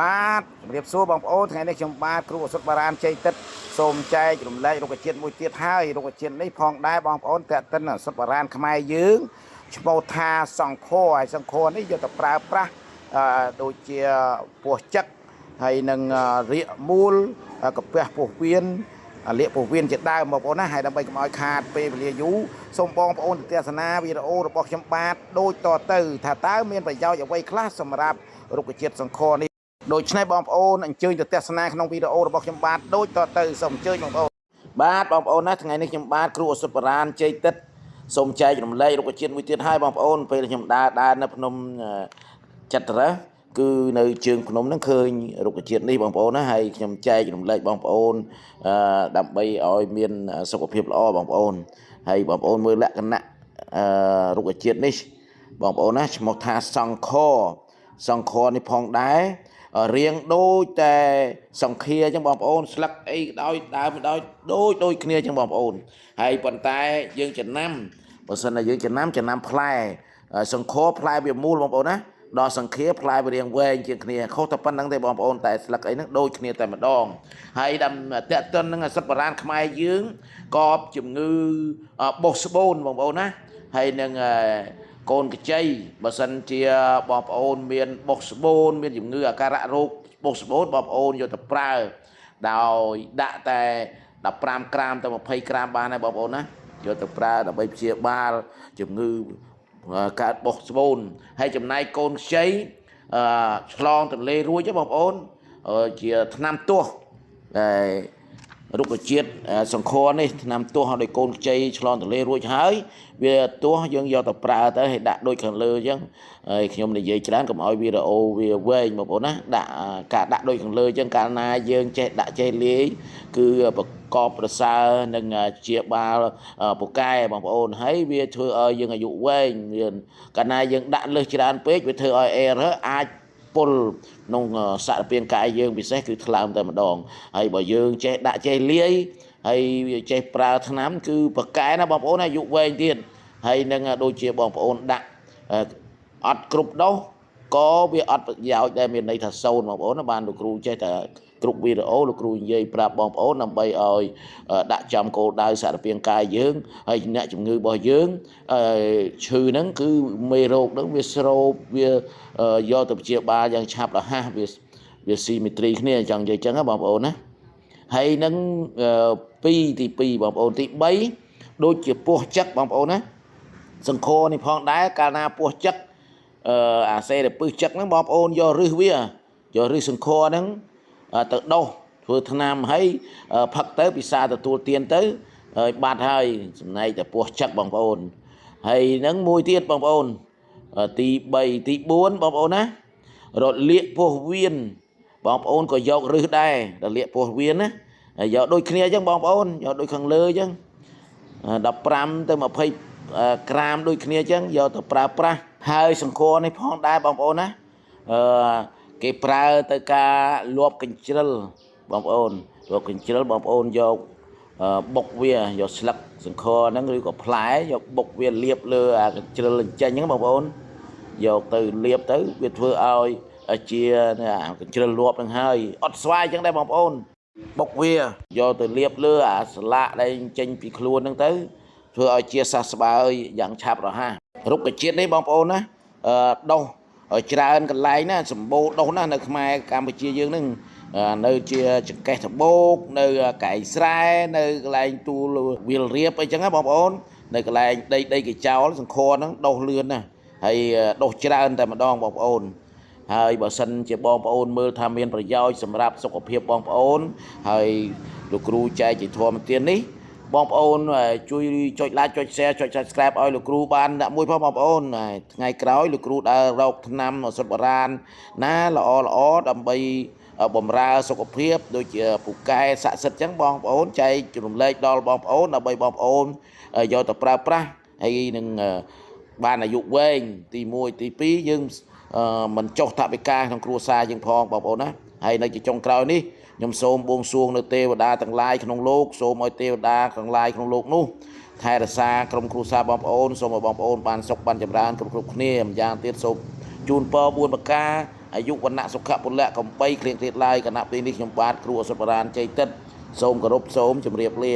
បាទជំរាបសួរបងប្អូនថ្ងៃនេះខ្ញុំបាទគ្រូអសុតបារានជ័យទឹកសូមចែករំលែករុក្ខជាតិមួយទៀតហើយរុក្ខជាតិនេះផងដែរបងប្អូនតេតិនអសុតបារានខ្មែរយើងឈ្មោះថាសង្ខហើយសង្ខនេះយកទៅប្រើប្រាស់ដូចជាពោះចឹកហើយនឹងរាកមូលកាពះពោះវៀនលាកពោះវៀនជាដើមបងប្អូនណាហើយដើម្បីកុំឲ្យខាតពេលវេលាយូរសូមបងប្អូនទស្សនាវីដេអូរបស់ខ្ញុំបាទដូចតទៅថាតើមានប្រយោជន៍អ្វីខ្លះសម្រាប់រុក្ខជាតិសង្ខនេះដូច្នេះបងប្អូនអញ្ជើញទៅទស្សនាក្នុងវីដេអូរបស់ខ្ញុំបាទដូចតទៅសូមអញ្ជើញបងប្អូនបាទបងប្អូនណាថ្ងៃនេះខ្ញុំបាទគ្រូអសុតបារានជ័យទឹកសូមចែករំលែករុក្ខជាតិមួយទៀតឲ្យបងប្អូនពេលខ្ញុំដើរនៅភ្នំចត្រៈគឺនៅជើងភ្នំហ្នឹងឃើញរុក្ខជាតិនេះបងប្អូនណាហើយខ្ញុំចែករំលែកបងប្អូនដើម្បីឲ្យមានសុខភាពល្អបងប្អូនហើយបងប្អូនមើលលក្ខណៈរុក្ខជាតិនេះបងប្អូនណាឈ្មោះថាសង្ខនេះផងដែររៀងដូចតែសង្ឃាអញ្ចឹងបងប្អូនស្លឹកអីដោយដើមដោយដូចគ្នាអញ្ចឹងបងប្អូនហើយប៉ុន្តែយើងចំណាំបើសិនតែយើងចំណាំផ្លែសង្ខផ្លែវាមូលបងប្អូនណាដល់សង្ឃាផ្លែវារៀងវែងជាងគ្នាខុសតែប៉ុណ្្នឹងទេបងប្អូនតែស្លឹកអីហ្នឹងដូចគ្នាតែម្ដងហើយតេតិននឹងអសុតបារានខ្មែរយើងក៏ជំងឺបោះស្បូនបងប្អូនណាហើយនឹងកូនកញ្ចៃបើសិនជាបងប្អូនមានបោះស្បូនមានជំងឺអាការៈរោគបោះស្បូនបងប្អូនយកទៅប្រើដោយដាក់តែ15ក្រាមទៅ20ក្រាមបានហើយបងប្អូនណាយកទៅប្រើដើម្បីព្យាបាលជំងឺកើតបោះស្បូនហើយចំណែកកូនខ្ចីឆ្លងទន្លេរួចទេបងប្អូនជាថ្នាំទាស់ដែលរុក្ខជាតិសង្ខនេះថ្នាំទាស់ដោយកូនខ្ចីឆ្លងទន្លេរួចហើយវាទាស់យើងយកទៅប្រើទៅឲ្យដាក់ដូចខាងលើអញ្ចឹងហើយខ្ញុំនិយាយច្រើនកុំឲ្យវីដេអូវាវែងបងប្អូនណាដាក់ដូចខាងលើអញ្ចឹងកាលណាយើងចេះដាក់ចេះលាយគឺប្រកបប្រសើរនឹងជាបាលពូកែបងប្អូនហើយវាធ្វើឲ្យយើងអាយុវែងកាលណាយើងដាក់លើសច្រើនពេកវាធ្វើឲ្យអេរអាចពុលក្នុងសារពាង្គកាយយើងពិសេសគឺថ្លើមតែម្ដងហើយបើយើងចេះដាក់ចេះលាយហើយវាចេះប្រើថ្នាំគឺប្រកែណាបងប្អូនអាយុវែងទៀតហើយនឹងដូចជាបងប្អូនដាក់អត់គ្រប់ដូសក៏វាអត់ប្រយោជន៍ដែរមានន័យថាសូន្យបងប្អូនបានលោកគ្រូចេះតែគ្រប់វីដេអូលោកគ្រូនិយាយប្រាប់បងប្អូនដើម្បីឲ្យដាក់ចំគោលដៅសារពាង្គកាយយើងហើយអ្នកជំងឺរបស់យើងឈឺហ្នឹងគឺមេរោគហ្នឹងវាស្រូបវាយកទៅព្យាបាលយ៉ាងឆាប់រហ័សវាស៊ីមេត្រីគ្នាចង់និយាយចឹងណាបងប្អូនណាហើយនឹងទី2បងប្អូនទី3ដូចជាពោះចឹកបងប្អូនណាសង្ខនេះផងដែរកាលណាពោះចឹកអាសេរពឹសចឹកហ្នឹងបងប្អូនយករឹសវាយករឹសសង្ខហ្នឹងទៅដោះធ្វើថ្នាំឲ្យផឹកទៅពិសាទទួលទានទៅហើយបាត់ហើយចំណែកតែពោះចឹកបងប្អូនហើយនឹងមួយទៀតបងប្អូនទី3ទី4បងប្អូនណារត់លាកពោះវៀនបងប្អូនក៏យករឹសដែររលាកពោះវៀនណាហើយយកដូចគ្នាអញ្ចឹងបងប្អូនយកដូចខាងលើអញ្ចឹង15ទៅ20ក្រាមដូចគ្នាអញ្ចឹងយកទៅប្រើប្រាស់ហើយសង្ខនេះផងដែរបងប្អូនណាគេប្រើទៅការលាប់កញ្ជ្រិលបងប្អូនលាប់កញ្ជ្រិលបងប្អូនយកបុកវាយកស្លឹកសង្ខហ្នឹងឬក៏ផ្លែយកបុកវាលាបលើអាកញ្ជ្រិលអញ្ចឹងហ្នឹងបងប្អូនយកទៅលាបទៅវាធ្វើឲ្យជាកញ្ជ្រិលលាប់ហ្នឹងហើយអត់ស្វាយអញ្ចឹងដែរបងប្អូនបុកវាយកទៅលាបលើអាស្លាកដែលចេញពីខ្លួនហ្នឹងទៅធ្វើឲ្យជាសះស្បើយយ៉ាងឆាប់រហ័សរុក្ខជាតិនេះបងប្អូនណាដុះច្រើនកន្លែងណាសម្បូរដុះណានៅខ្មែរកម្ពុជាយើងហ្នឹងនៅជាចង្កេះត្បូកនៅកែងស្រែនៅកន្លែងទូលវាលរៀបអីចឹងណាបងប្អូននៅកន្លែងដីកញ្ចោលសង្ខហ្នឹងដុះលឿនណាហើយដុះច្រើនតែម្ដងបងប្អូនហើយបើសិនជាបងប្អូនមើលថាមានប្រយោជន៍សម្រាប់សុខភាពបងប្អូនហើយលោកគ្រូចែកជាធម៌ទាននេះបងប្អូនជួយចុច like ចុច share ចុច subscribe ឲ្យលោកគ្រូបានដាក់មួយផងបងប្អូនថ្ងៃក្រោយលោកគ្រូដើររកថ្នាំអសុតបារានណាល្អដើម្បីបំរើសុខភាពដូចជាពូកែស័ក្តិសិទ្ធិអញ្ចឹងបងប្អូនចែករំលែកដល់បងប្អូនដើម្បីបងប្អូនយកទៅប្រើប្រាស់ហើយនឹងបានអាយុវែងទី1ទី2យើងមិនចុះថវិកាក្នុងគ្រួសារយើងផងបងប្អូនណាហើយនៅជាចុងក្រោយនេះខ្ញុំសូមបួងសួងនៅទេវតាទាំងឡាយក្នុងលោកសូមឲ្យទេវតាទាំងឡាយក្នុងលោកនោះថែរក្សាក្រុមគ្រួសារបងប្អូនសូមឲ្យបងប្អូនបានសុខបានចម្រើនគ្រប់គ្នាម្យ៉ាងទៀតសូមជូនពរ4ប្រការ អាយុវណ្ណៈសុខៈពលៈកំបីគ្លៀងគ្លៀតឡាយគណៈពេលនេះខ្ញុំបាទគ្រូអសុទ្ធបរានជ័យទឹកសូមគោរពសូមជម្រាបលា